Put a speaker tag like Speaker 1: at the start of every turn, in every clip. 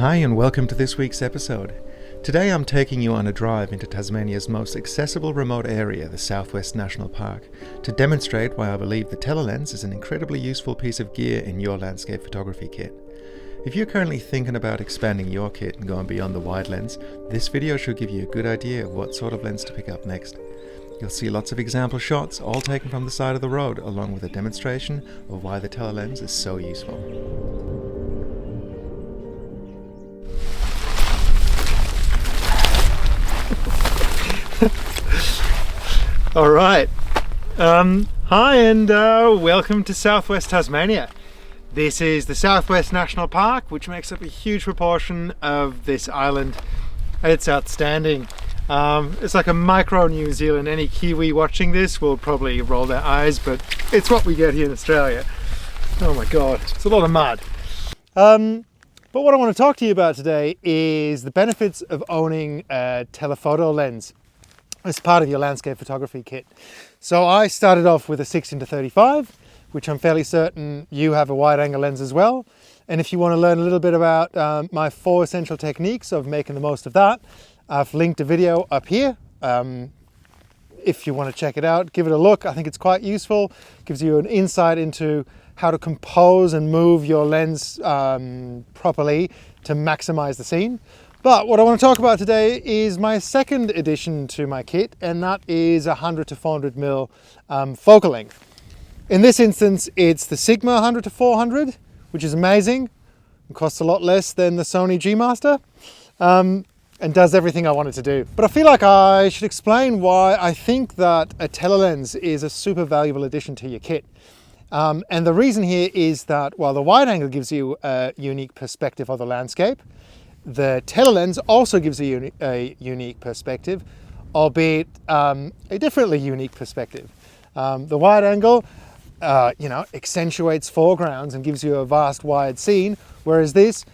Speaker 1: Hi and welcome to this week's episode. Today I'm taking you on a drive into Tasmania's most accessible remote area, the Southwest National Park, to demonstrate why I believe the TeleLens is an incredibly useful piece of gear in your landscape photography kit. If you're currently thinking about expanding your kit and going beyond the wide lens, this video should give you a good idea of what sort of lens to pick up next. You'll see lots of example shots, all taken from the side of the road, along with a demonstration of why the TeleLens is so useful. All right. Hi and welcome to Southwest Tasmania. This is the Southwest National Park, which makes up a huge proportion of this island. It's outstanding. It's like a micro New Zealand. Any Kiwi watching this will probably roll their eyes, but it's what we get here in Australia. Oh my God, it's a lot of mud. But what I want to talk to you about today is the benefits of owning a telephoto lens as part of your landscape photography kit. So I started off with a 16-35, which I'm fairly certain you have a wide angle lens as well. And if you want to learn a little bit about my 4 essential techniques of making the most of that, I've linked a video up here. If you want to check it out, give it a look. I think it's quite useful. It gives you an insight into how to compose and move your lens properly to maximize the scene. But what I want to talk about today is my second addition to my kit, and that is 100-400mm focal length. In this instance, it's the Sigma 100-400, which is amazing. It costs a lot less than the Sony G Master, and does everything I wanted to do. But I feel like I should explain why I think that a telelens is a super valuable addition to your kit. And the reason here is that while the wide angle gives you a unique perspective of the landscape, the telelens also gives a unique perspective, albeit a differently unique perspective. The wide angle, accentuates foregrounds and gives you a vast wide scene, whereas this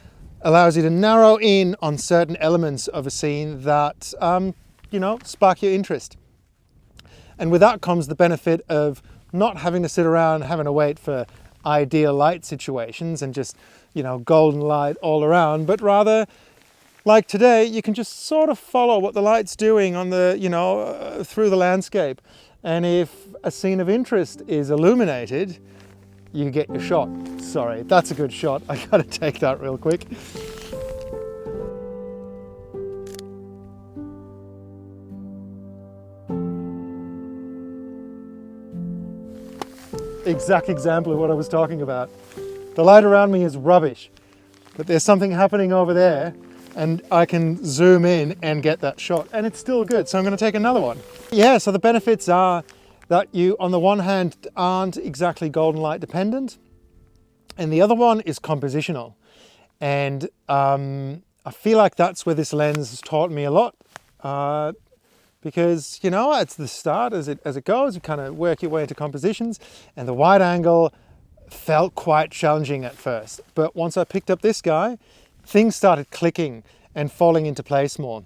Speaker 1: allows you to narrow in on certain elements of a scene that, spark your interest. And with that comes the benefit of not having to sit around having to wait for ideal light situations and just, golden light all around, but rather, like today, you can just sort of follow what the light's doing on the, through the landscape. And if a scene of interest is illuminated, you get your shot. Sorry, that's a good shot. I gotta take that real quick. Exact example of what I was talking about. The light around me is rubbish, but there's something happening over there and I can zoom in and get that shot, and it's still good. So I'm going to take another one. Yeah, so the benefits are that you, on the one hand, aren't exactly golden light dependent, and the other one is compositional. And I feel like that's where this lens has taught me a lot. Because, it's the start as it goes, you kind of work your way into compositions, and the wide angle felt quite challenging at first. But once I picked up this guy, things started clicking and falling into place more.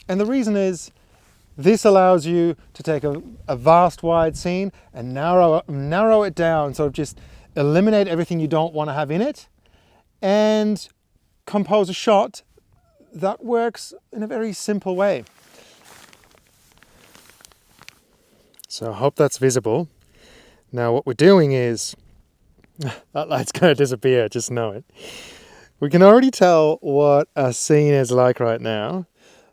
Speaker 1: And the reason is, this allows you to take a vast wide scene and narrow it down, sort of just eliminate everything you don't want to have in it, and compose a shot that works in a very simple way. So I hope that's visible. Now what we're doing is, that light's going to disappear, just know it. We can already tell what a scene is like right now,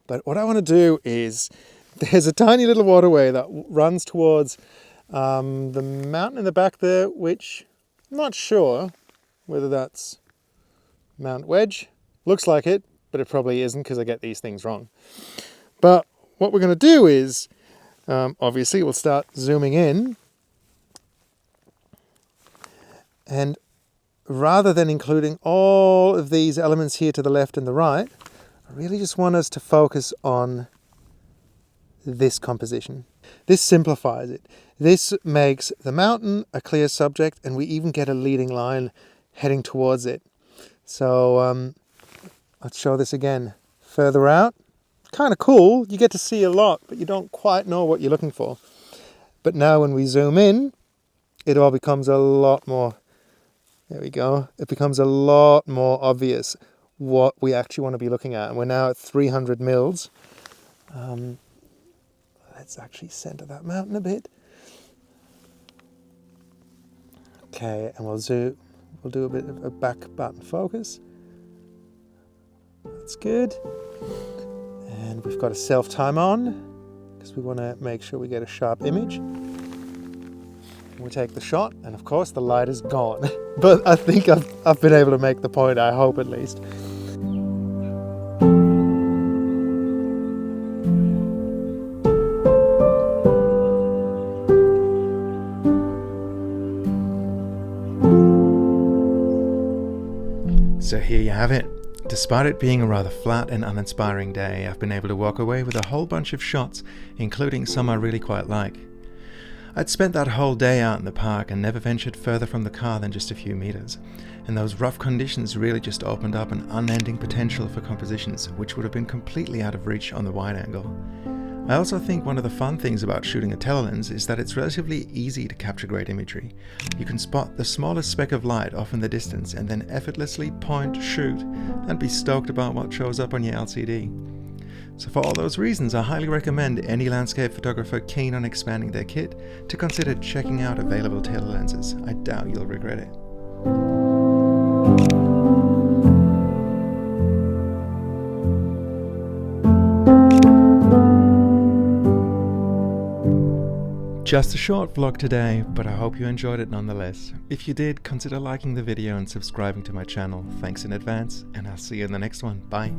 Speaker 1: but what I want to do is, there's a tiny little waterway that runs towards the mountain in the back there, which I'm not sure whether that's Mount Wedge. Looks like it, but it probably isn't because I get these things wrong. But what we're going to do is, obviously we'll start zooming in, and rather than including all of these elements here to the left and the right, I really just want us to focus on this composition. This simplifies it. This makes the mountain a clear subject, and we even get a leading line heading towards it. So let's show this again. Further out, kind of cool. You get to see a lot, but you don't quite know what you're looking for. But now when we zoom in, it all becomes a lot more, there we go. It becomes a lot more obvious what we actually want to be looking at. And we're now at 300 mils. Let's actually center that mountain a bit. Okay, and we'll do a bit of a back button focus. That's good. And we've got a self time on because we want to make sure we get a sharp image. We take the shot, and of course the light is gone. But I think I've been able to make the point, I hope at least. So here you have it. Despite it being a rather flat and uninspiring day, I've been able to walk away with a whole bunch of shots, including some I really quite like. I'd spent that whole day out in the park and never ventured further from the car than just a few meters, and those rough conditions really just opened up an unending potential for compositions which would have been completely out of reach on the wide angle. I also think one of the fun things about shooting a telelens is that it's relatively easy to capture great imagery. You can spot the smallest speck of light off in the distance and then effortlessly point, shoot, and be stoked about what shows up on your LCD. So for all those reasons, I highly recommend any landscape photographer keen on expanding their kit to consider checking out available telelenses. I doubt you'll regret it. Just a short vlog today, but I hope you enjoyed it nonetheless. If you did, consider liking the video and subscribing to my channel. Thanks in advance, and I'll see you in the next one. Bye.